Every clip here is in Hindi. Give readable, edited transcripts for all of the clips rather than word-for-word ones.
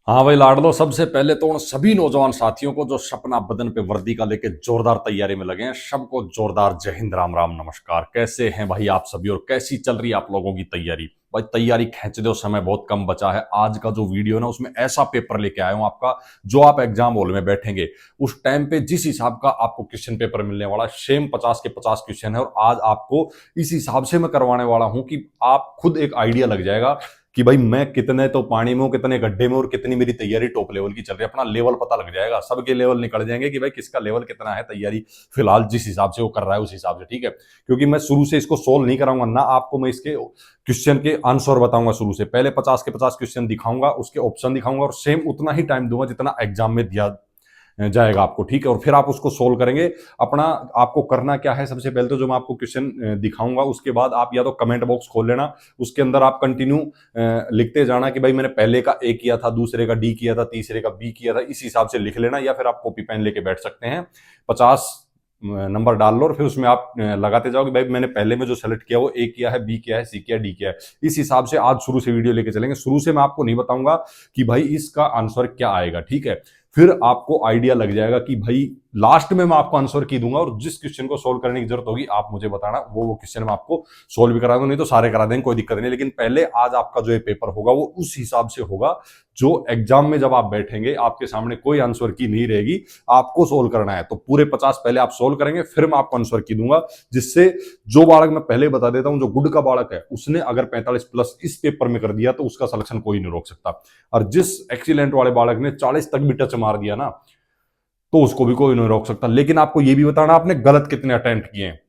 हाँ भाई लाडलो, सबसे पहले तो उन सभी नौजवान साथियों को जो सपना बदन पे वर्दी का लेके जोरदार तैयारी में लगे हैं, सबको जोरदार जय हिंद, राम राम, नमस्कार। कैसे हैं भाई आप सभी और कैसी चल रही है आप लोगों की तैयारी? भाई तैयारी खींच दो, समय बहुत कम बचा है। आज का जो वीडियो है ना, उसमें ऐसा पेपर लेके आया हूं आपका, जो आप एग्जाम हॉल में बैठेंगे उस टाइम पे जिस हिसाब का आपको क्वेश्चन पेपर मिलने वाला है, सेम 50 के 50 क्वेश्चन है। और आज आपको इस हिसाब से मैं करवाने वाला हूं कि आप खुद एक आइडिया लग जाएगा कि भाई मैं कितने तो पानी में हूं, कितने गड्ढे में, और कितनी मेरी तैयारी टॉप लेवल की चल रही है। अपना लेवल पता लग जाएगा, सबके लेवल निकल जाएंगे कि भाई किसका लेवल कितना है। तैयारी फिलहाल जिस हिसाब से वो कर रहा है उस हिसाब से, ठीक है। क्योंकि मैं शुरू से इसको सोल्व नहीं कराऊंगा ना, आपको मैं इसके क्वेश्चन के आंसर बताऊंगा शुरू से। पहले 50 के 50 क्वेश्चन दिखाऊंगा, उसके ऑप्शन दिखाऊंगा, और सेम उतना ही टाइम दूंगा जितना एग्जाम में दिया जाएगा आपको, ठीक है। और फिर आप उसको सोल्व करेंगे। अपना आपको करना क्या है, सबसे पहले तो जो मैं आपको क्वेश्चन दिखाऊंगा उसके बाद आप या तो कमेंट बॉक्स खोल लेना, उसके अंदर आप कंटिन्यू लिखते जाना कि भाई मैंने पहले का ए किया था, दूसरे का डी किया था, तीसरे का बी किया था, इस हिसाब से लिख लेना। या फिर आप कॉपी पेन लेके बैठ सकते हैं, 50 नंबर डाल लो और फिर उसमें आप लगाते जाओ कि भाई मैंने पहले में जो सेलेक्ट किया वो ए किया है, बी किया है, सी किया है, डी किया है। इस हिसाब से आज शुरू से वीडियो लेके चलेंगे। शुरू से मैं आपको नहीं बताऊंगा कि भाई इसका आंसर क्या आएगा, ठीक है। फिर आपको आइडिया लग जाएगा कि भाई लास्ट में मैं आपको आंसर की दूंगा, और जिस क्वेश्चन को सोल्व करने की जरूरत होगी आप मुझे बताना, वो क्वेश्चन मैं आपको सोल्व भी करा दूं, नहीं तो सारे करा देंगे, कोई दिक्कत नहीं। लेकिन पहले आज आपका जो ये पेपर होगा वो उस हिसाब से होगा जो एग्जाम में जब आप बैठेंगे आपके सामने कोई आंसर की नहीं रहेगी, आपको सोल्व करना है। तो पूरे 50 पहले आप सोल्व करेंगे, फिर मैं आपको आंसर की दूंगा, जिससे जो बालक, मैं पहले बता देता हूं, जो गुड का बालक है उसने अगर 45 प्लस इस पेपर में कर दिया तो उसका सिलेक्शन कोई नहीं रोक सकता। और जिस एक्सीलेंट वाले बालक ने 40 तक भी टच मार दिया ना, तो उसको भी कोई नहीं रोक सकता। लेकिन आपको यह भी बताना आपने गलत कितने अटेम्प्ट किए हैं।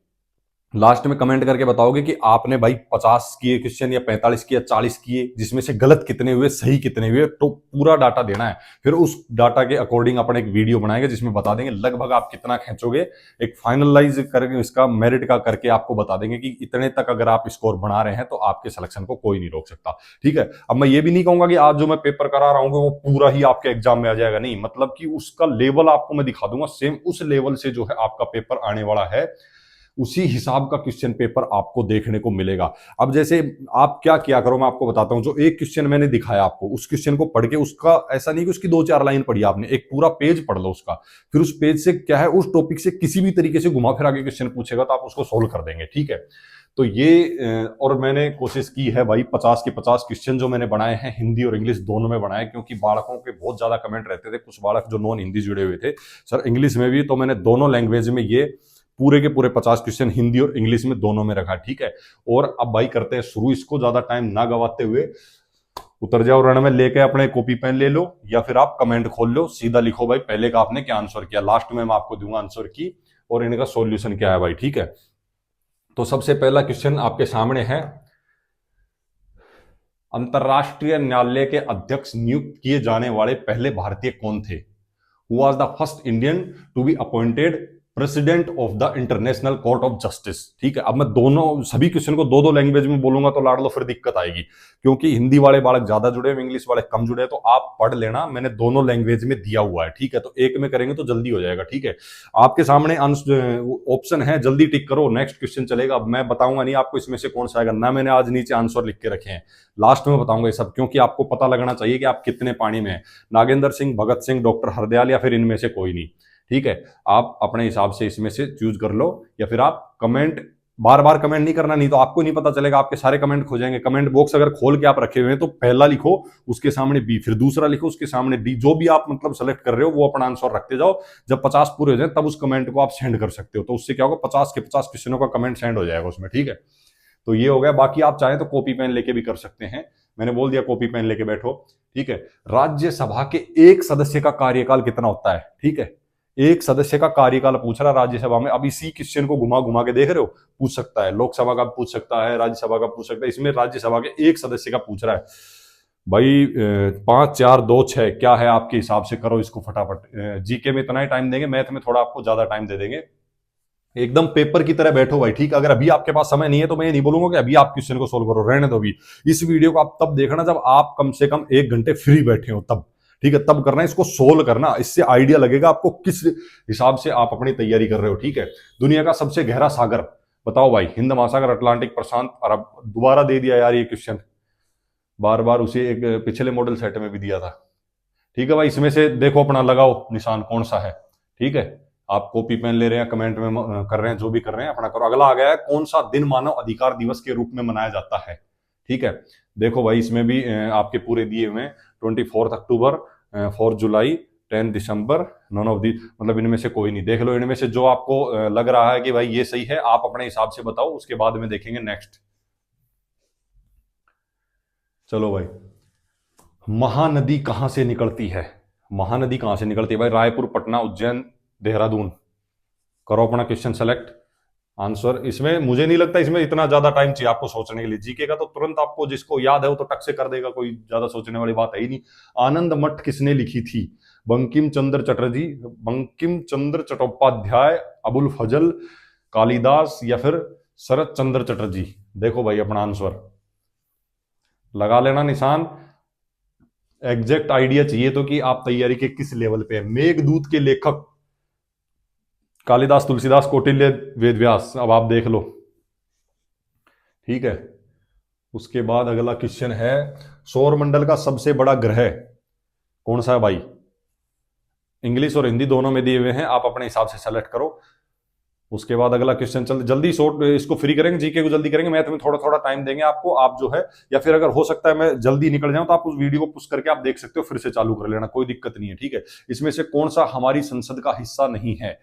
लास्ट में कमेंट करके बताओगे कि आपने भाई 50 किए क्वेश्चन, या 45 किए, 40 किए, जिसमें से गलत कितने हुए, सही कितने हुए। तो पूरा डाटा देना है। फिर उस डाटा के अकॉर्डिंग अपन एक वीडियो बनाएंगे जिसमें बता देंगे लगभग आप कितना खींचोगे। एक फाइनलाइज करके इसका मेरिट का करके आपको बता देंगे कि इतने तक अगर आप स्कोर बना रहे हैं तो आपके सिलेक्शन को कोई नहीं रोक सकता, ठीक है। अब मैं ये भी नहीं कहूंगा कि आज जो मैं पेपर करा रहा हूँ वो पूरा ही आपके एग्जाम में आ जाएगा, नहीं। मतलब कि उसका लेवल आपको मैं दिखा दूंगा, सेम उस लेवल से जो है आपका पेपर आने वाला है, उसी हिसाब का क्वेश्चन पेपर आपको देखने को मिलेगा। अब जैसे आप क्या किया करो, मैं आपको बताता हूं। जो एक क्वेश्चन मैंने दिखाया आपको, उस क्वेश्चन को पढ़ के, उसका ऐसा नहीं कि उसकी 2-4 लाइन पढ़ी आपने, एक पूरा पेज पढ़ लो उसका। फिर उस पेज से क्या है, उस टॉपिक से किसी भी तरीके से घुमा फिरा के क्वेश्चन पूछेगा तो आप उसको सोल्व कर देंगे, ठीक है। तो ये और मैंने कोशिश की है भाई 50 के 50 क्वेश्चन जो मैंने बनाए हैं, हिंदी और इंग्लिश दोनों में बनाए, क्योंकि बालकों के बहुत ज्यादा कमेंट रहते थे। कुछ बालक जो नॉन हिंदी जुड़े हुए थे, सर इंग्लिश में भी, तो मैंने दोनों लैंग्वेज में ये पूरे के पूरे 50 क्वेश्चन हिंदी और इंग्लिश में दोनों में रखा, ठीक है। और अब भाई करते हैं शुरू, इसको ज्यादा टाइम ना गवाते हुए उतर जाओ रण में, लेके अपने कॉपी पेन ले लो या फिर आप कमेंट खोल लो, सीधा लिखो भाई पहले का आपने क्या आंसर किया। लास्ट में मैं आपको दूंगा आंसर की और इनका सॉल्यूशन क्या है भाई, ठीक है। तो सबसे पहला क्वेश्चन आपके सामने है, अंतरराष्ट्रीय न्यायालय के अध्यक्ष नियुक्त किए जाने वाले पहले भारतीय कौन थे? Who was the first Indian to be appointed president of the International Court of Justice, ठीक है। अब मैं दोनों सभी क्वेश्चन को दो दो लैंग्वेज में बोलूंगा तो लाड़ लो, फिर दिक्कत आएगी, क्योंकि हिंदी वाले बालक ज्यादा जुड़े हैं, इंग्लिश वाले कम जुड़े हैं। तो आप पढ़ लेना, मैंने दोनों लैंग्वेज में दिया हुआ है, ठीक है। तो एक में करेंगे तो जल्दी हो जाएगा, ठीक है। आपके सामने ऑप्शन है, जल्दी टिक करो, नेक्स्ट क्वेश्चन चलेगा। अब मैं बताऊंगा नहीं आपको इसमें से कौन सा आएगा ना, मैंने आज नीचे आंसर लिख के रखे हैं, लास्ट में बताऊंगा ये सब, क्योंकि आपको पता लगना चाहिए कि आप कितने पानी में हैं। नागेंद्र सिंह, भगत सिंह, डॉक्टर हरदयाल, या फिर इनमें से कोई नहीं, ठीक है। आप अपने हिसाब से इसमें से चूज कर लो, या फिर आप कमेंट, बार बार कमेंट नहीं करना, नहीं तो आपको नहीं पता चलेगा, आपके सारे कमेंट खो जाएंगे। कमेंट बॉक्स अगर खोल के आप रखे हुए हैं तो पहला लिखो, उसके सामने बी, फिर दूसरा लिखो, उसके सामने डी, जो भी आप मतलब सेलेक्ट कर रहे हो वो अपना आंसर रखते जाओ। जब 50 पूरे हो जाए तब उस कमेंट को आप सेंड कर सकते हो, तो उससे क्या होगा, 50 के 50 क्वेश्चनों का कमेंट सेंड हो जाएगा उसमें, ठीक है। तो ये हो गया। बाकी आप चाहें तो कॉपी पेन लेके भी कर सकते हैं, मैंने बोल दिया कॉपी पेन लेके बैठो, ठीक है। राज्यसभा के एक सदस्य का कार्यकाल कितना होता है, ठीक है। एक सदस्य का कार्यकाल पूछ रहा राज्यसभा में। अब इसी क्वेश्चन को घुमा घुमा के देख रहे हो, पूछ सकता है, लोकसभा का पूछ सकता है, राज्यसभा का पूछ सकता है, इसमें राज्यसभा के एक सदस्य का पूछ रहा है भाई। 5 4 2 6 क्या है आपके हिसाब से, करो इसको फटाफट। जीके में इतना ही टाइम देंगे, मैथ में थोड़ा आपको ज्यादा टाइम दे देंगे। एकदम पेपर की तरह बैठो भाई, ठीक है। अगर अभी आपके पास समय नहीं है तो मैं ये नहीं बोलूंगा कि अभी आप क्वेश्चन को सोल्व करो, रहने दो अभी। इस वीडियो को आप तब देखना जब आप कम से कम 1 घंटे फ्री बैठे हो, तब, ठीक है। तब करना, इसको सोल्व करना, इससे आइडिया लगेगा आपको किस हिसाब से आप अपनी तैयारी कर रहे हो, ठीक है। दुनिया का सबसे गहरा सागर बताओ भाई, हिंद महासागर, अटलांटिक, प्रशांत अरब। दोबारा दे दिया यार ये क्वेश्चन, बार बार उसे एक पिछले मॉडल सेट में भी दिया था। ठीक है भाई, इसमें से देखो अपना लगाओ निशान कौन सा है। ठीक है, आप कॉपी पेन ले रहे हैं, कमेंट में कर रहे हैं, जो भी कर रहे हैं अपना करो। अगला आ गया है, कौन सा दिन मानव अधिकार दिवस के रूप में मनाया जाता है। ठीक है, देखो भाई इसमें भी आपके पूरे दिए हुए 24 अक्टूबर, 4 जुलाई, 10 दिसंबर, नॉन ऑफ दी, मतलब इनमें से कोई नहीं। देख लो इनमें से जो आपको लग रहा है कि भाई ये सही है, आप अपने हिसाब से बताओ, उसके बाद में देखेंगे नेक्स्ट। चलो भाई, महानदी कहां से निकलती है? महानदी कहां से निकलती है भाई? रायपुर, पटना, उज्जैन, देहरादून। करो अपना क्वेश्चन सेलेक्ट आंसर। इसमें मुझे नहीं लगता इसमें इतना ज्यादा टाइम चाहिए आपको सोचने के लिए। जीके का तो तुरंत आपको जिसको याद है वो तो टक से कर देगा, कोई ज्यादा सोचने वाली बात है ही नहीं। आनंद मठ किसने लिखी थी? बंकिम चंद्र चटर्जी, बंकिम चंद्र चट्टोपाध्याय, अबुल फजल, कालिदास या फिर शरत चंद्र चटर्जी। देखो भाई अपना आंसर लगा लेना निशान। एग्जैक्ट आइडिया चाहिए तो कि आप तैयारी के किस लेवल पे है। मेघदूत के लेखक कालिदास, तुलसीदास, कौटिल्य, वेदव्यास। अब आप देख लो। ठीक है, उसके बाद अगला क्वेश्चन है, सौरमंडल का सबसे बड़ा ग्रह कौन सा है भाई? इंग्लिश और हिंदी दोनों में दिए हुए हैं, आप अपने हिसाब से सेलेक्ट करो। उसके बाद अगला क्वेश्चन, चल जल्दी शॉर्ट इसको फ्री करेंगे, जीके को जल्दी करेंगे, मैथ में थोड़ा थोड़ा टाइम देंगे आपको। आप जो है, या फिर अगर हो सकता है मैं जल्दी निकल जाऊं तो आप उस वीडियो को पुश करके आप देख सकते हो, फिर से चालू कर लेना, कोई दिक्कत नहीं है। ठीक है, इसमें से कौन सा हमारी संसद का हिस्सा नहीं है?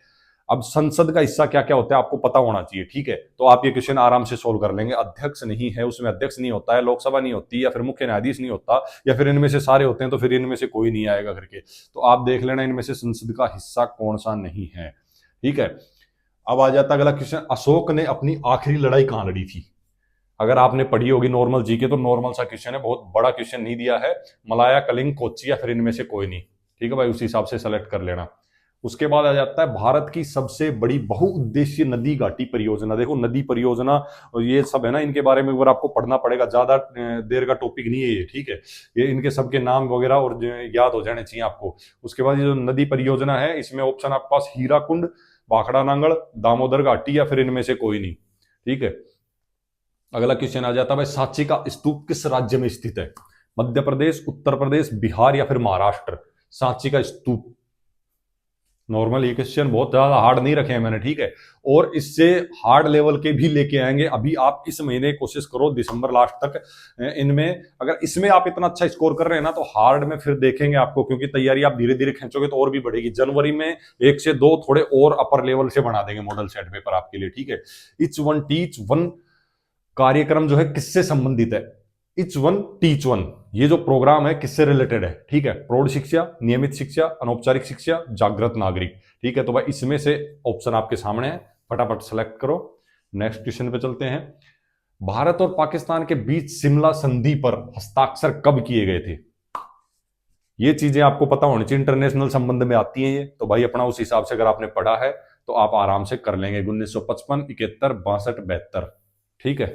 अब संसद का हिस्सा क्या क्या होता है आपको पता होना चाहिए। ठीक है, तो आप ये क्वेश्चन आराम से सोल्व कर लेंगे। अध्यक्ष नहीं है उसमें, अध्यक्ष नहीं होता है, लोकसभा नहीं होती, या फिर मुख्य न्यायाधीश नहीं होता, या फिर इनमें से सारे होते हैं तो फिर इनमें से कोई नहीं आएगा करके। तो आप देख लेना इनमें से संसद का हिस्सा कौन सा नहीं है। ठीक है, अब आ जाता अगला क्वेश्चन, अशोक ने अपनी आखिरी लड़ाई कहां लड़ी थी? अगर आपने पढ़ी होगी नॉर्मल जीके तो नॉर्मल सा क्वेश्चन है, बहुत बड़ा क्वेश्चन नहीं दिया है। मलाया, कलिंग, कोच्चि या फिर इनमें से कोई नहीं। ठीक है भाई, उसी हिसाब से सेलेक्ट कर लेना। उसके बाद आ जाता है भारत की सबसे बड़ी बहुउद्देशीय नदी घाटी परियोजना। देखो नदी परियोजना और ये सब है ना, इनके बारे में आपको पढ़ना पड़ेगा, ज्यादा देर का टॉपिक नहीं है ये। ठीक है, ये इनके सबके नाम वगैरह और याद हो जाने चाहिए आपको। उसके बाद ये जो नदी परियोजना है, इसमें ऑप्शन आपके पास हीराकुंड, भाखड़ा नांगल, दामोदर घाटी या फिर इनमें से कोई नहीं। ठीक है, अगला क्वेश्चन आ जाता है भाई, सांची का स्तूप किस राज्य में स्थित है? मध्य प्रदेश, उत्तर प्रदेश, बिहार या फिर महाराष्ट्र। सांची का स्तूप, नॉर्मल ये क्वेश्चन बहुत ज्यादा हार्ड नहीं रखे हैं मैंने। ठीक है, और इससे हार्ड लेवल के भी लेके आएंगे। अभी आप इस महीने कोशिश करो दिसंबर लास्ट तक इनमें, अगर इसमें आप इतना अच्छा स्कोर कर रहे हैं ना तो हार्ड में फिर देखेंगे आपको, क्योंकि तैयारी आप धीरे धीरे खींचोगे तो और भी बढ़ेगी। जनवरी में 1 से 2 थोड़े और अपर लेवल से बना देंगे मॉडल सेट पेपर आपके लिए। ठीक है, इच वन टीच वन कार्यक्रम जो है किससे संबंधित है? इच वन टीच वन, ये जो प्रोग्राम है किससे रिलेटेड है? ठीक है, प्रौढ़ शिक्षा, नियमित शिक्षा, अनौपचारिक शिक्षा, जागृत नागरिक। ठीक है, तो भाई इसमें से ऑप्शन आपके सामने है, फटाफट सेलेक्ट करो। नेक्स्ट क्वेश्चन पे चलते हैं, भारत और पाकिस्तान के बीच शिमला संधि पर हस्ताक्षर कब किए गए थे? ये चीजें आपको पता होनी चाहिए, इंटरनेशनल संबंध में आती हैं ये, तो भाई अपना उस हिसाब से अगर आपने पढ़ा है तो आप आराम से कर लेंगे। 1955, 71, 62, 72। ठीक है,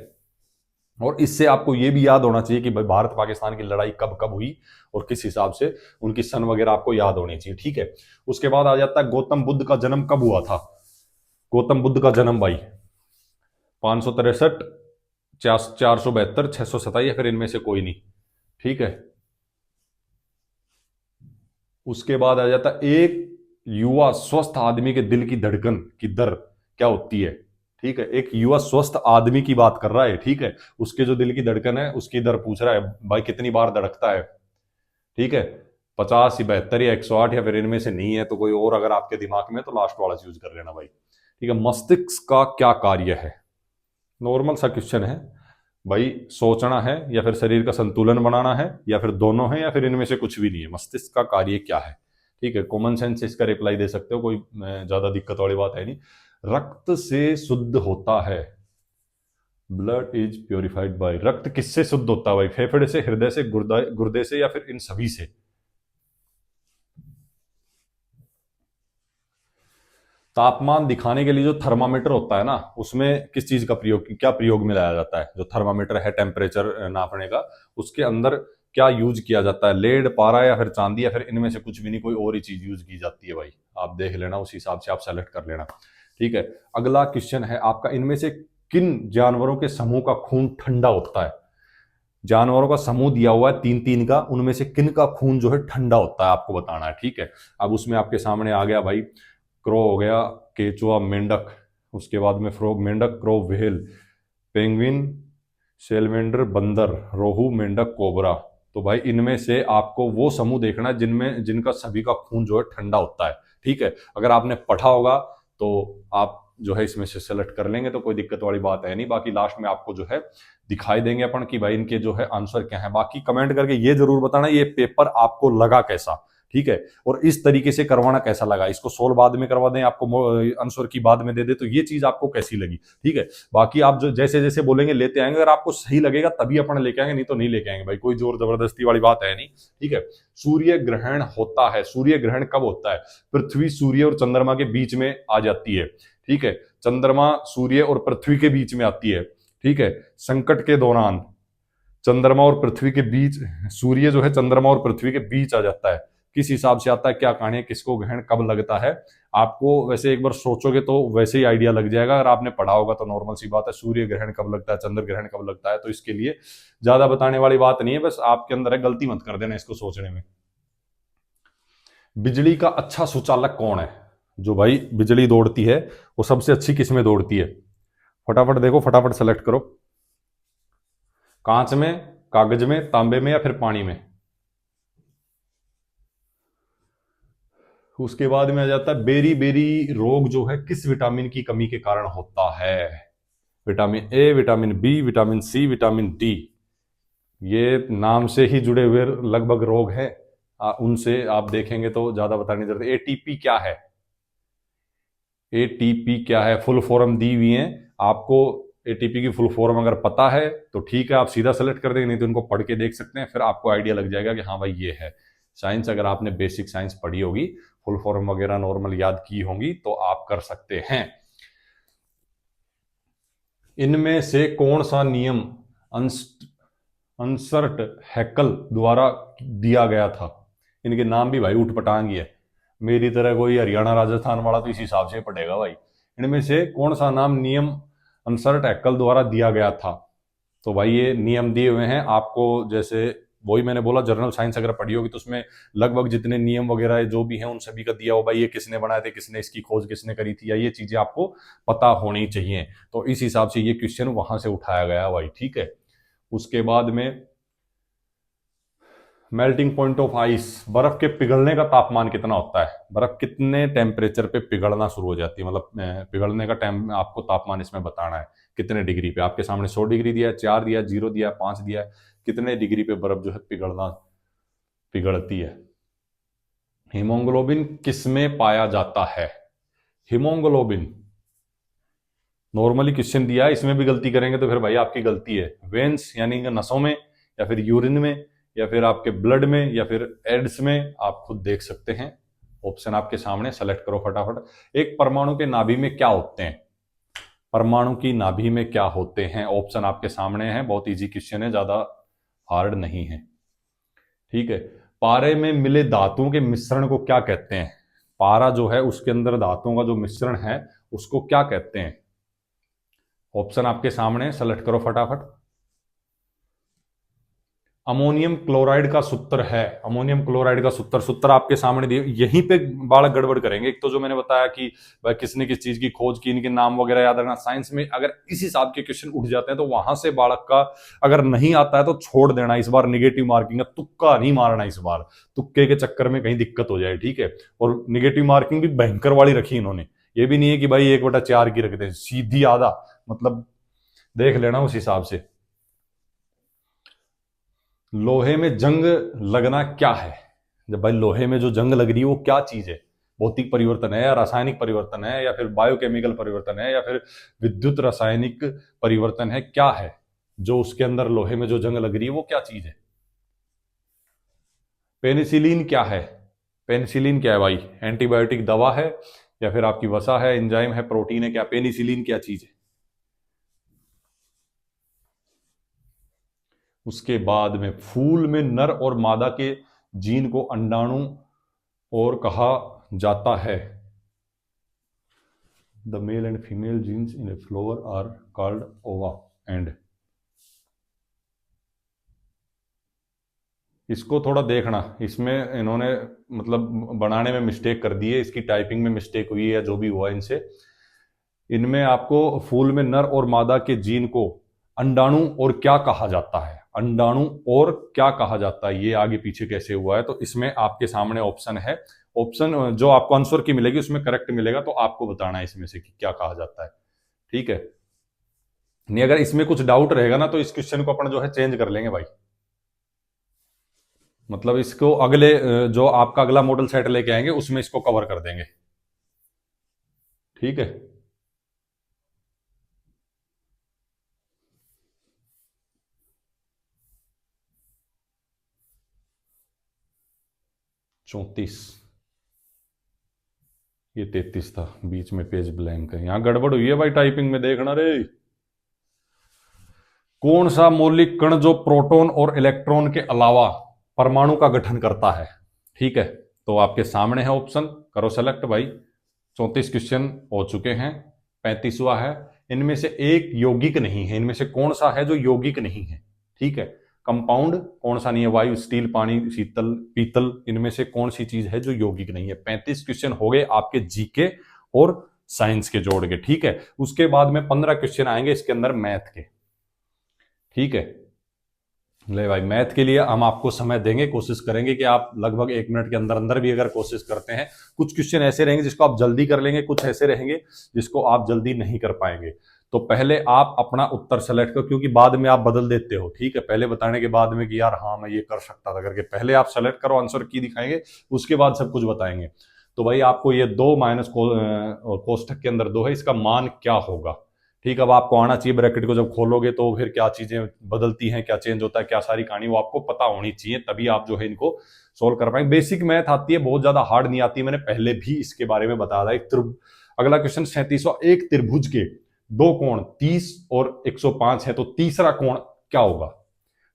और इससे आपको यह भी याद होना चाहिए कि भाई भारत पाकिस्तान की लड़ाई कब कब हुई और किस हिसाब से, उनकी सन वगैरह आपको याद होनी चाहिए। ठीक है, उसके बाद आ जाता है गौतम बुद्ध का जन्म कब हुआ था? गौतम बुद्ध का जन्म भाई 563, 472, 627 या फिर इनमें से कोई नहीं। ठीक है, उसके बाद आ जाता है एक युवा स्वस्थ आदमी के दिल की धड़कन की दर क्या होती है? ठीक है, एक युवा स्वस्थ आदमी की बात कर रहा है। ठीक है, उसके जो दिल की धड़कन है उसकी दर पूछ रहा है भाई कितनी बार धड़कता है। ठीक है, 50 या 72 या 108 या फिर इनमें से नहीं है तो कोई और अगर आपके दिमाग में तो लास्ट वाला चूज कर लेना भाई। ठीक है, मस्तिष्क का क्या कार्य है? नॉर्मल सा क्वेश्चन है भाई, सोचना है या फिर शरीर का संतुलन बनाना है या फिर दोनों है या फिर इनमें से कुछ भी नहीं है। मस्तिष्क का कार्य क्या है? ठीक है, कॉमन सेंस से इसका रिप्लाई दे सकते हो, कोई ज्यादा दिक्कत वाली बात है नहीं। रक्त से शुद्ध होता है, ब्लड इज प्योरिफाइड बाय, रक्त किससे शुद्ध होता है भाई? फेफड़े से, हृदय से, गुर्दे से या फिर इन सभी से? तापमान दिखाने के लिए जो थर्मामीटर होता है ना, उसमें किस चीज का प्रयोग, क्या प्रयोग में लाया जाता है? जो थर्मामीटर है टेम्परेचर नापने का, उसके अंदर क्या यूज किया जाता है? लेड, पारा या फिर चांदी या फिर इनमें से कुछ भी नहीं, कोई और ही चीज यूज की जाती है भाई। आप देख लेना, उस हिसाब से आप सेलेक्ट कर लेना। ठीक है, अगला क्वेश्चन है आपका, इनमें से किन जानवरों के समूह का खून ठंडा होता है? जानवरों का समूह दिया हुआ है 3 3 का, उनमें से किन का खून जो है ठंडा होता है आपको बताना है, ठीक है। अब उसमें आपके सामने आ गया भाई, क्रो हो गया, केचुआ, मेंढक, उसके बाद में फ्रॉग, मेंढक, क्रो, व्हेल, पेंगुइन, सेलमेंडर, बंदर, रोहू, मेंढक, कोबरा। तो भाई इनमें से आपको वो समूह देखना है जिनमें जिनका सभी का खून जो है ठंडा होता है, ठीक है। अगर आपने पढ़ा होगा तो आप जो है इसमें से सेलेक्ट कर लेंगे, तो कोई दिक्कत वाली बात है नहीं। बाकी लास्ट में आपको जो है दिखाई देंगे अपन कि भाई इनके जो है आंसर क्या है। बाकी कमेंट करके ये जरूर बताना ये पेपर आपको लगा कैसा, ठीक है। और इस तरीके से करवाना कैसा लगा, इसको सोल्व बाद में करवा दें, आपको आंसर की बाद में दे दे, तो ये चीज आपको कैसी लगी, ठीक है। बाकी आप जो जैसे जैसे बोलेंगे लेते आएंगे, अगर आपको सही लगेगा तभी अपन लेके आएंगे, नहीं तो नहीं लेके आएंगे भाई, कोई जोर जबरदस्ती वाली बात है नहीं, ठीक है। सूर्य ग्रहण होता है, सूर्य ग्रहण कब होता है? पृथ्वी सूर्य और चंद्रमा के बीच में आ जाती है, ठीक है। चंद्रमा सूर्य और पृथ्वी के बीच में आती है, ठीक है। संकट के दौरान चंद्रमा और पृथ्वी के बीच, सूर्य जो है चंद्रमा और पृथ्वी के बीच आ जाता है। किस हिसाब से आता है, क्या कहानी है, किसको ग्रहण कब लगता है, आपको वैसे एक बार सोचोगे तो वैसे ही आइडिया लग जाएगा। अगर आपने पढ़ा होगा तो नॉर्मल सी बात है, सूर्य ग्रहण कब लगता है, चंद्र ग्रहण कब लगता है, तो इसके लिए ज्यादा बताने वाली बात नहीं है, बस आपके अंदर है, गलती मत कर देना इसको सोचने में। बिजली का अच्छा सुचालक कौन है? जो भाई बिजली दौड़ती है वो सबसे अच्छी किस में दौड़ती है? फटाफट देखो, फटाफट सेलेक्ट करो। कांच में, कागज में, तांबे में, या फिर पानी में? उसके बाद में आ जाता है बेरी बेरी रोग जो है किस विटामिन की कमी के कारण होता है? Vitamin A, vitamin B, vitamin C, vitamin D. ये नाम से ही जुड़े हुए लगभग रोग हैं, उनसे आप देखेंगे तो ज्यादा बताने की जरूरत है। एटीपी क्या है? एटीपी क्या है, फुल फॉर्म दी हुई है आपको। एटीपी की फुल फॉर्म अगर पता है तो ठीक है, आप सीधा सेलेक्ट कर देंगे, नहीं तो इनको पढ़ के देख सकते हैं, फिर आपको आइडिया लग जाएगा कि हाँ भाई ये है। साइंस अगर आपने बेसिक साइंस पढ़ी होगी, फुल फॉर्म वगैरह नॉर्मल याद की होंगी, तो आप कर सकते हैं। इनमें से कौन सा नियम अंसर्ट हैकल द्वारा दिया गया था? इनके नाम भी भाई उठपटांग ही है, मेरी तरह कोई हरियाणा राजस्थान वाला तो इस हिसाब से पढ़ेगा भाई। इनमें से कौन सा नाम नियम अंसर्ट हैकल द्वारा दिया गया था? तो भाई ये नियम दिए हुए हैं आपको, जैसे वही मैंने बोला, जनरल साइंस अगर पढ़ी होगी तो उसमें लगभग जितने नियम वगैरह जो भी हैं उन सभी का दिया हो भाई, ये किसने बनाए थे, किसने इसकी खोज किसने करी थी, या ये चीजें आपको पता होनी चाहिए। तो इस हिसाब से ये क्वेश्चन वहां से उठाया गया भाई, ठीक है। उसके बाद में मेल्टिंग पॉइंट ऑफ आइस, बर्फ के पिघलने का तापमान कितना होता है? बर्फ कितने टेम्परेचर पे पिघलना शुरू हो जाती है, मतलब पिघलने का टाइम आपको तापमान इसमें बताना है कितने डिग्री पे। आपके सामने 100 डिग्री दिया है, 4 दिया है, 0 दिया है, 5 दिया है, कितने डिग्री पे बर्फ जो है पिघलती है? हीमोग्लोबिन किसमें पाया जाता है? हीमोग्लोबिन नॉर्मली क्वेश्चन दिया है, इसमें भी गलती करेंगे तो फिर भाई आपकी गलती है। वेन्स यानी कि नसों में, या फिर यूरिन में, या फिर आपके ब्लड में, या फिर एड्स में, आप खुद देख सकते हैं। ऑप्शन आपके सामने, सेलेक्ट करो फटाफट। एक परमाणु के नाभि में क्या होते हैं? परमाणु की नाभि में क्या होते हैं? ऑप्शन आपके सामने है, बहुत इजी क्वेश्चन है, ज्यादा हार्ड नहीं है, ठीक है। पारे में मिले धातुओं के मिश्रण को क्या कहते हैं? पारा जो है उसके अंदर धातुओं का जो मिश्रण है उसको क्या कहते हैं? ऑप्शन आपके सामने, सेलेक्ट करो फटाफट। अमोनियम क्लोराइड का सूत्र है, अमोनियम क्लोराइड का सूत्र आपके सामने दिए। यहीं पे बालक गड़बड़ करेंगे। एक तो जो मैंने बताया कि भाई किसने किस चीज की खोज की, इनके नाम वगैरह याद रखना। साइंस में अगर इस हिसाब के क्वेश्चन उठ जाते हैं तो वहां से बालक का अगर नहीं आता है तो छोड़ देना, इस बार निगेटिव मार्किंग है, तुक्का नहीं मारना इस बार, तुक्के के चक्कर में कहीं दिक्कत हो जाए, ठीक है। और निगेटिव मार्किंग भी भयंकर वाली रखी इन्होंने, ये भी नहीं है कि भाई 1/4 की रख दे, सीधी आधा, मतलब देख लेना उस हिसाब से। लोहे में जंग लगना क्या है? जब भाई लोहे में जो जंग लग रही है वो क्या चीज है? भौतिक परिवर्तन है, या रासायनिक परिवर्तन है, या फिर बायोकेमिकल परिवर्तन है, या फिर विद्युत रासायनिक परिवर्तन है, क्या है जो उसके अंदर लोहे में जो जंग लग रही है वो क्या चीज है? पेनिसिलिन क्या है? पेनिसिलिन क्या है भाई? एंटीबायोटिक दवा है, या फिर आपकी वसा है, एंजाइम है, प्रोटीन है, क्या पेनिसिलिन क्या चीज है? उसके बाद में फूल में नर और मादा के जीन को अंडाणु और कहा जाता है। The male and female genes in a flower are called ova and इसको थोड़ा देखना, इसमें इन्होंने मतलब बनाने में मिस्टेक कर दी है, इसकी टाइपिंग में मिस्टेक हुई है या जो भी हुआ इनसे। इनमें आपको फूल में नर और मादा के जीन को अंडाणु और क्या कहा जाता है, अंडाणु और क्या कहा जाता है, ये आगे पीछे कैसे हुआ है। तो इसमें आपके सामने ऑप्शन है, ऑप्शन जो आपको आंसर की मिलेगी उसमें करेक्ट मिलेगा, तो आपको बताना है इसमें से कि क्या कहा जाता है। ठीक है, नहीं अगर इसमें कुछ डाउट रहेगा ना तो इस क्वेश्चन को अपन जो है चेंज कर लेंगे भाई। मतलब इसको अगले जो आपका अगला मॉडल सेट लेके आएंगे उसमें इसको कवर कर देंगे। ठीक है, चौंतीस, ये 33 था, बीच में पेज ब्लैंक है, यहां गड़बड़ हुई है भाई टाइपिंग में, देखना रे। कौन सा मौलिक कण जो प्रोटॉन और इलेक्ट्रॉन के अलावा परमाणु का गठन करता है। ठीक है, तो आपके सामने है ऑप्शन, करो सेलेक्ट भाई। 34 क्वेश्चन हो चुके हैं, 35वां है। इनमें से एक यौगिक नहीं है, इनमें से कौन सा है जो यौगिक नहीं है। ठीक है, कंपाउंड कौन सा नहीं है, वायु, स्टील, पानी, शीतल, पीतल, इनमें से कौन सी चीज है जो यौगिक नहीं है। 35 क्वेश्चन हो गए आपके जीके और साइंस के जोड़ के। ठीक है, उसके बाद में 15 क्वेश्चन आएंगे इसके अंदर मैथ के। ठीक है, ले भाई मैथ के लिए हम आपको समय देंगे, कोशिश करेंगे कि आप लगभग 1 मिनट के अंदर अंदर भी अगर कोशिश करते हैं। कुछ क्वेश्चन ऐसे रहेंगे जिसको आप जल्दी कर लेंगे, कुछ ऐसे रहेंगे जिसको आप जल्दी नहीं कर पाएंगे। तो पहले आप अपना उत्तर सेलेक्ट करो, क्योंकि बाद में आप बदल देते हो। ठीक है, पहले बताने के बाद में कि यार हाँ मैं ये कर सकता था करके, पहले आप सेलेक्ट करो, आंसर की दिखाएंगे, उसके बाद सब कुछ बताएंगे। तो भाई आपको ये 2 माइनस कोष्ठक के अंदर 2 है, इसका मान क्या होगा। ठीक, अब आपको आना चाहिए ब्रैकेट को जब खोलोगे तो फिर क्या चीजें बदलती हैं, क्या चेंज होता है, क्या सारी कहानी वो आपको पता होनी चाहिए, तभी आप जो है इनको सोल्व कर पाएंगे। बेसिक मैथ आती है, बहुत ज्यादा हार्ड नहीं आती, मैंने पहले भी इसके बारे में बताया था। अगला क्वेश्चन 37वां, एक त्रिभुज के 2 कोण 30 और 105 है, तो तीसरा कोण क्या होगा।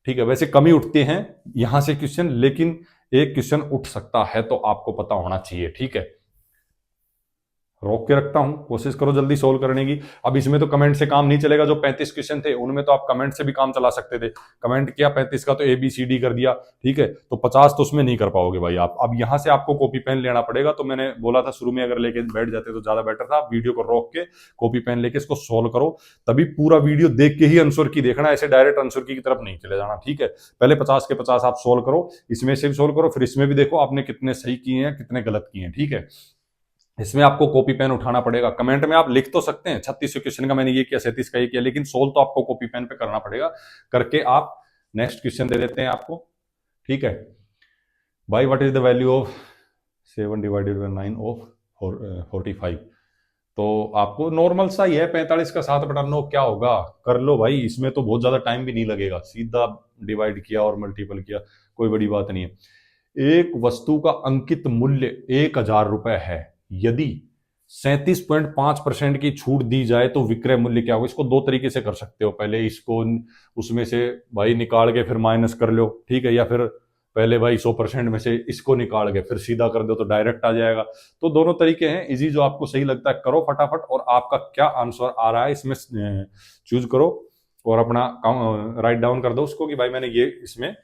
ठीक है, वैसे कम ही उठते हैं यहां से क्वेश्चन, लेकिन एक क्वेश्चन उठ सकता है तो आपको पता होना चाहिए। ठीक है, रोक के रखता हूं, कोशिश करो जल्दी सोल्व करने की। अब इसमें तो कमेंट से काम नहीं चलेगा, जो 35 क्वेश्चन थे उनमें तो आप कमेंट से भी काम चला सकते थे। कमेंट किया 35 का तो ABCD कर दिया। ठीक है, तो 50 तो उसमें नहीं कर पाओगे भाई आप। अब यहां से आपको कॉपी पेन लेना पड़ेगा, तो मैंने बोला था शुरू में अगर लेके बैठ जाते तो ज्यादा बेटर था। आप वीडियो को रोक के कॉपी पेन लेके इसको सोल्व करो, तभी पूरा वीडियो देख के ही आंसर की देखना, ऐसे डायरेक्ट आंसर की तरफ नहीं चले जाना। ठीक है, पहले 50 के 50 आप सोल्व करो, इसमें से भी सोल्व करो, फिर इसमें भी देखो आपने कितने सही किए हैं कितने गलत किए हैं। ठीक है, इसमें आपको कॉपी पेन उठाना पड़ेगा। कमेंट में आप लिख तो सकते हैं 36 क्वेश्चन का मैंने ये किया, 37 का ये किया, लेकिन सोल्व तो आपको कॉपी पेन पे करना पड़ेगा। करके आप नेक्स्ट क्वेश्चन दे देते हैं आपको। ठीक है भाई, what is the value of 7 divided by 9 of 45। तो आपको नॉर्मल सा ही है, 45 का 7/9 क्या होगा, कर लो भाई। इसमें तो बहुत ज्यादा टाइम भी नहीं लगेगा, सीधा डिवाइड किया और मल्टीपल किया, कोई बड़ी बात नहीं है। एक वस्तु का अंकित मूल्य 1,000 रुपए है, यदि 37.5% की छूट दी जाए तो विक्रय मूल्य क्या होगा। इसको 2 तरीके से कर सकते हो, पहले इसको उसमें से भाई निकाल के फिर माइनस कर लो। ठीक है, या फिर पहले भाई 100% में से इसको निकाल के फिर सीधा कर दो तो डायरेक्ट आ जाएगा। तो दोनों तरीके हैं, इजी जो आपको सही लगता है करो फटाफट, और आपका क्या आंसर आ रहा है इसमें चूज करो और अपना राइट डाउन कर दो उसको कि भाई मैंने ये इसमें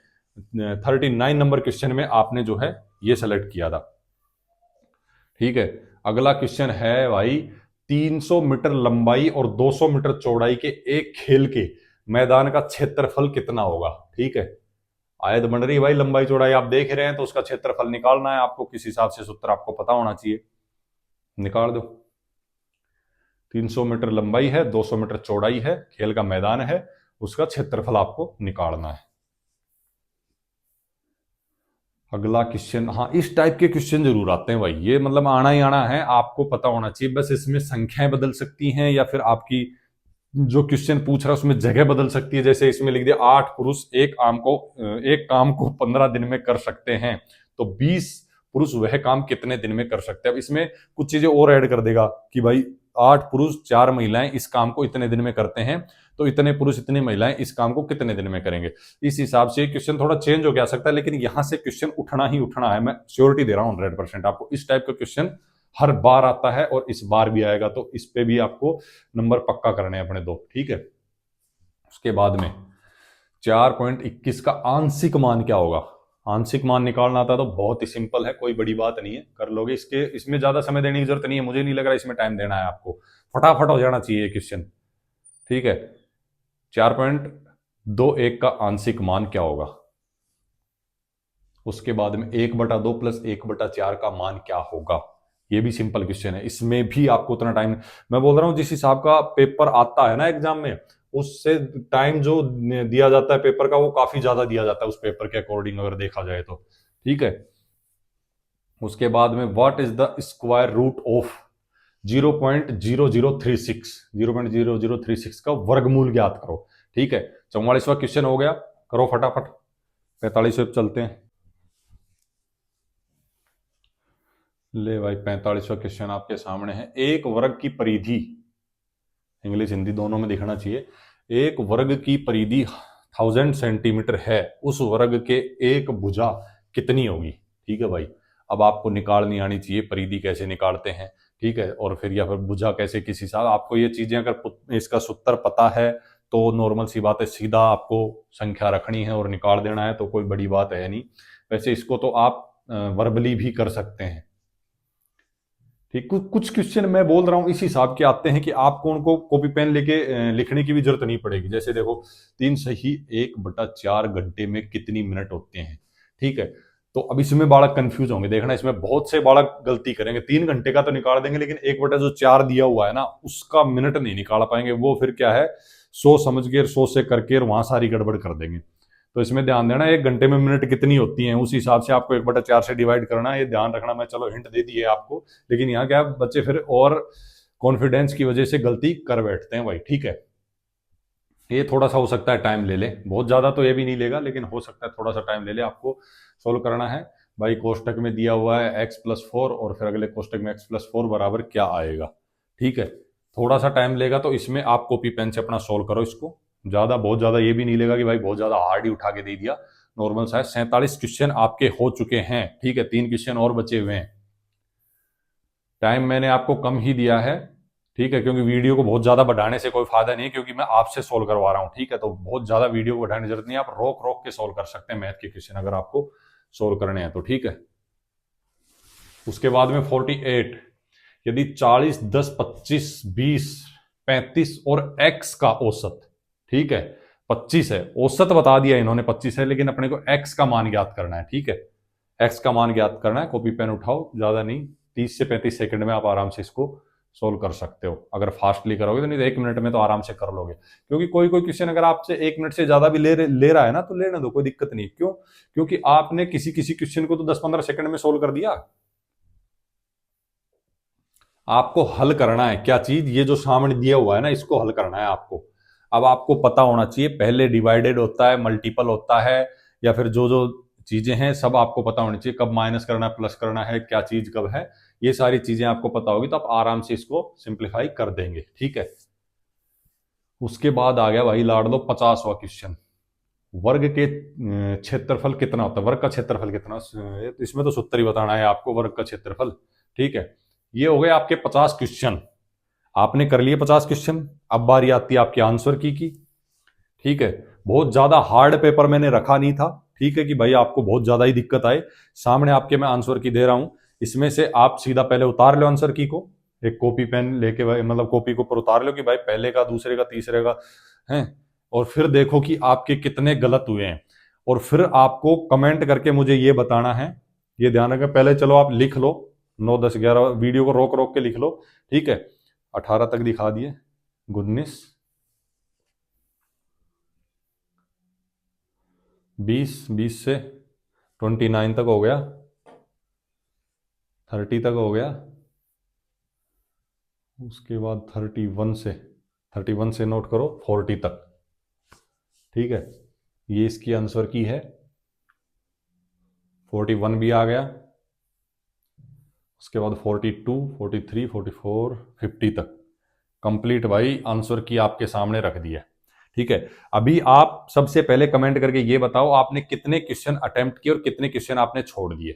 39 नंबर क्वेश्चन में आपने जो है ये सेलेक्ट किया था। ठीक है, अगला क्वेश्चन है भाई, 300 मीटर लंबाई और 200 मीटर चौड़ाई के एक खेल के मैदान का क्षेत्रफल कितना होगा। ठीक है, आयत बन रही है भाई, लंबाई चौड़ाई आप देख रहे हैं, तो उसका क्षेत्रफल निकालना है आपको, किस हिसाब से सूत्र आपको पता होना चाहिए, निकाल दो। 300 मीटर लंबाई है, 200 मीटर चौड़ाई है, खेल का मैदान है, उसका क्षेत्रफल आपको निकालना है। अगला क्वेश्चन, हाँ इस टाइप के क्वेश्चन जरूर आते हैं भाई, ये मतलब आना ही आना है, आपको पता होना चाहिए। बस इसमें संख्याएं बदल सकती हैं या फिर आपकी जो क्वेश्चन पूछ रहा है उसमें जगह बदल सकती है। जैसे इसमें लिख दिया 8 पुरुष एक काम को 15 दिन में कर सकते हैं, तो 20 पुरुष वह काम कितने दिन में कर सकते हैं। अब इसमें कुछ चीजें और ऐड कर देगा कि भाई 8 पुरुष 4 महिलाएं इस काम को इतने दिन में करते हैं, तो इतने पुरुष इतनी महिलाएं इस काम को कितने दिन में करेंगे। इस हिसाब से क्वेश्चन थोड़ा चेंज हो गया सकता है, लेकिन यहां से क्वेश्चन उठना ही उठना है, मैं श्योरिटी दे रहा हूं 100% आपको। इस टाइप का क्वेश्चन हर बार आता है और इस बार भी आएगा, तो इस पे भी आपको नंबर पक्का करने हैं अपने 2। ठीक है, उसके बाद में 4.21 का आंशिक मान क्या होगा। आंशिक मान निकालना आता है तो बहुत ही सिंपल है, कोई बड़ी बात नहीं है, कर लोगे। इसमें ज्यादा समय देने की जरूरत नहीं है, मुझे नहीं लग रहा इसमें टाइम देना है आपको, फटाफट हो जाना चाहिए ये क्वेश्चन। ठीक है, 4.21 का आंशिक मान क्या होगा, उसके बाद में 1/2 प्लस 1/4 का मान क्या होगा, ये भी सिंपल क्वेश्चन है। इसमें भी आपको उतना टाइम, मैं बोल रहा हूं जिस हिसाब का पेपर आता है ना एग्जाम में, उससे टाइम जो दिया जाता है पेपर का वो काफी ज्यादा दिया जाता है उस पेपर के अकॉर्डिंग अगर देखा जाए तो। ठीक है, उसके बाद में what is the square root of 0.0036, 0.0036 का वर्गमूल ज्ञात करो। ठीक है, 44वां क्वेश्चन हो गया, करो फटाफट। 45वें पे चलते हैं। ले भाई 45वां क्वेश्चन आपके सामने है। एक वर्ग की परिधि, इंग्लिश हिंदी दोनों में दिखना चाहिए, एक वर्ग की परिधि 1000 सेंटीमीटर है, उस वर्ग के एक भुजा कितनी होगी। ठीक है भाई, अब आपको निकालनी आनी चाहिए परिधि कैसे निकालते हैं। ठीक है, और फिर या फिर भुजा कैसे, किसी हिसाब आपको ये चीजें अगर इसका सूत्र पता है तो नॉर्मल सी बात है, सीधा आपको संख्या रखनी है और निकाल देना है, तो कोई बड़ी बात है नहीं। वैसे इसको तो आप वर्बली भी कर सकते हैं। ठीक, कुछ क्वेश्चन मैं बोल रहा हूं इस हिसाब के आते हैं कि आपको उनको कॉपी पेन लेके लिखने की भी जरूरत नहीं पड़ेगी। जैसे देखो 3 सही 1/4 घंटे में कितनी मिनट होते हैं। ठीक है, तो अब इसमें बालक कंफ्यूज होंगे, देखना इसमें बहुत से बालक गलती करेंगे। 3 घंटे का तो निकाल देंगे, लेकिन 1/4 दिया हुआ है ना, उसका मिनट नहीं निकाल पाएंगे। वो फिर क्या है, 100 समझ के 100 से करके वहां सारी गड़बड़ कर देंगे। तो इसमें ध्यान देना 1 घंटे में मिनट कितनी होती हैं, उस हिसाब से आपको 1/4 से डिवाइड करना है, ये ध्यान रखना। मैं चलो हिंट दे दी है आपको, लेकिन यहाँ क्या बच्चे फिर और कॉन्फिडेंस की वजह से गलती कर बैठते हैं भाई। ठीक है, ये थोड़ा सा हो सकता है टाइम ले ले, बहुत ज्यादा तो ये भी नहीं लेगा, लेकिन हो सकता है थोड़ा सा टाइम ले ले। आपको सोल्व करना है भाई, कोष्टक में दिया हुआ है x+4 और फिर अगले कोष्टक में x+4 बराबर क्या आएगा। ठीक है, थोड़ा सा टाइम लेगा, तो इसमें आप कॉपी पेन से अपना सोल्व करो इसको। बहुत ज्यादा ये भी नहीं लेगा कि भाई बहुत ज्यादा हार्ड ही उठा के दे दिया, नॉर्मल सा है। 47 क्वेश्चन आपके हो चुके हैं। ठीक है, 3 क्वेश्चन और बचे हुए हैं। टाइम मैंने आपको कम ही दिया है, ठीक है, क्योंकि वीडियो को बहुत ज्यादा बढ़ाने से कोई फायदा नहीं है, क्योंकि मैं आपसे सोल्व करवा रहा हूं। ठीक है, तो बहुत ज्यादा वीडियो को बढ़ाने की जरूरत नहीं है, आप रोक रोक के सोल्व कर सकते हैं मैथ के क्वेश्चन अगर आपको सोल्व करने हैं तो। ठीक है, उसके बाद में 48, यदि 40, 10, 25, 20, 35 और x का औसत, ठीक है 25 है, औसत बता दिया इन्होंने 25 है, लेकिन अपने को x का मान ज्ञात करना है। ठीक है, x का मान ज्ञात करना है। कॉपी पेन उठाओ, ज्यादा नहीं, 30 से 35 सेकंड में आप आराम से इसको सोल्व कर सकते हो। अगर फास्टली करोगे तो, नहीं तो 1 मिनट में तो आराम से कर लोगे। क्योंकि कोई कोई क्वेश्चन अगर आपसे 1 मिनट से ज्यादा भी ले रहा है ना, तो लेने दो, कोई दिक्कत नहीं। क्यों? क्योंकि आपने किसी किसी क्वेश्चन को तो 10-15 सेकंड में सोल्व कर दिया। आपको हल करना है क्या चीज, ये जो सामने दिया हुआ है ना, इसको हल करना है आपको। अब आपको पता होना चाहिए पहले डिवाइडेड होता है, मल्टीपल होता है, या फिर जो जो चीजें हैं सब आपको पता होनी चाहिए। कब माइनस करना है, प्लस करना है, क्या चीज कब है, ये सारी चीजें आपको पता होगी, तो आप आराम से इसको सिंप्लीफाई कर देंगे। ठीक है, उसके बाद आ गया भाई लाड लो 50वां क्वेश्चन। वर्ग के क्षेत्रफल कितना होता है, वर्ग का क्षेत्रफल कितना, इसमें तो सूत्र ही बताना है आपको, वर्ग का क्षेत्रफल। ठीक है, ये हो गए आपके 50 क्वेश्चन, आपने कर लिए 50 क्वेश्चन। अब बारी आती है आपके आंसर की। ठीक है, बहुत ज्यादा हार्ड पेपर मैंने रखा नहीं था, ठीक है, कि भाई आपको बहुत ज्यादा ही दिक्कत आए। सामने आपके मैं आंसर की दे रहा हूं, इसमें से आप सीधा पहले उतार लो आंसर की को, एक कॉपी पेन लेके भाई, मतलब कॉपी को पर उतार लो कि भाई पहले का, दूसरे का, तीसरे का है, और फिर देखो कि आपके कितने गलत हुए हैं, और फिर आपको कमेंट करके मुझे ये बताना है। ये ध्यान रखें, पहले चलो आप लिख लो 9, 10, 11, वीडियो को रोक रोक के लिख लो। ठीक है, 18 तक दिखा दिए, गुडनेस, 20 से 29 तक हो गया, 30 तक हो गया, उसके बाद 31 से नोट करो 40 तक। ठीक है, ये इसकी आंसर की है। 41 भी आ गया, उसके बाद 42, 43, 44, 50 तक कंप्लीट भाई आंसर की आपके सामने रख दिया। ठीक है, अभी आप सबसे पहले कमेंट करके ये बताओ आपने कितने क्वेश्चन अटेम्प्ट किए और कितने क्वेश्चन आपने छोड़ दिए।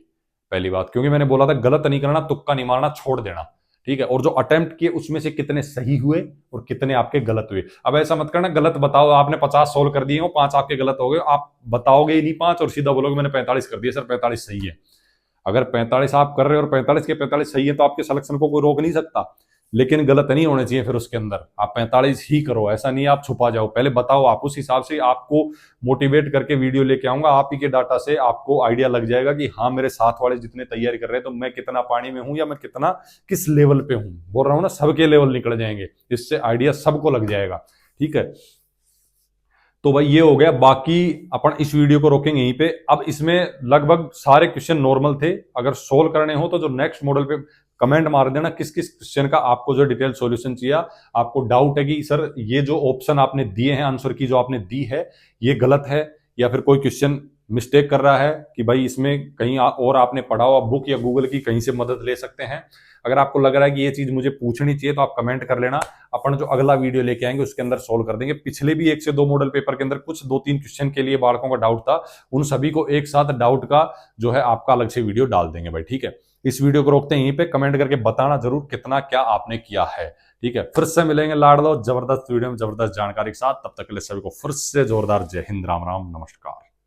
पहली बात, क्योंकि मैंने बोला था गलत नहीं करना, तुक्का नहीं मारना, छोड़ देना। ठीक है, और जो अटेम्प्ट किए उसमें से कितने सही हुए और कितने आपके गलत हुए। अब ऐसा मत करना गलत बताओ, आपने 50 सोल्व कर दिए हो, 5 आपके गलत हो गए, आप बताओगे ही नहीं 5 और सीधा बोलोगे मैंने 45 कर दिया सर, 45 सही है। अगर 45 आप कर रहे हो और 45 के 45 सही है तो आपके सिलेक्शन को कोई रोक नहीं सकता, लेकिन गलत नहीं होने चाहिए फिर उसके अंदर। आप 45 ही करो, ऐसा नहीं आप छुपा जाओ, पहले बताओ, आप उस हिसाब से आपको मोटिवेट करके वीडियो लेके आऊंगा। आप ही के डाटा से आपको आइडिया लग जाएगा कि हाँ मेरे साथ वाले जितने तैयारी कर रहे हैं तो मैं कितना पानी में हूं या मैं कितना किस लेवल पे हूं। बोल रहा हूं ना, सबके लेवल निकल जाएंगे, इससे आइडिया सबको लग जाएगा। ठीक है, तो भाई ये हो गया। बाकी अपन इस वीडियो को रोकेंगे यहीं पे। अब इसमें लगभग सारे क्वेश्चन नॉर्मल थे, अगर सोल्व करने हो तो जो नेक्स्ट मॉडल पे कमेंट मार देना किस किस क्वेश्चन का आपको जो डिटेल सॉल्यूशन चाहिए। आपको डाउट है कि सर ये जो ऑप्शन आपने दिए हैं, आंसर की जो आपने दी है ये गलत है, या फिर कोई क्वेश्चन मिस्टेक कर रहा है कि भाई इसमें कहीं और आपने पढ़ा हुआ बुक या गूगल की कहीं से मदद ले सकते हैं। अगर आपको लग रहा है कि ये चीज मुझे पूछनी चाहिए तो आप कमेंट कर लेना, अपन जो अगला वीडियो लेके आएंगे उसके अंदर सोल्व कर देंगे। पिछले भी 1 से 2 मॉडल पेपर के अंदर कुछ 2-3 क्वेश्चन के लिए बालकों का डाउट था, उन सभी को एक साथ डाउट का जो है आपका अलग से वीडियो डाल देंगे भाई। ठीक है, इस वीडियो को रोकते हैं यहीं पे, कमेंट करके बताना जरूर कितना क्या आपने किया है। ठीक है, फिर से मिलेंगे लाड़ लो जबरदस्त वीडियो में जबरदस्त जानकारी के साथ, तब तक के लिए सभी को फिर से जोरदार जय हिंद, राम राम, नमस्कार।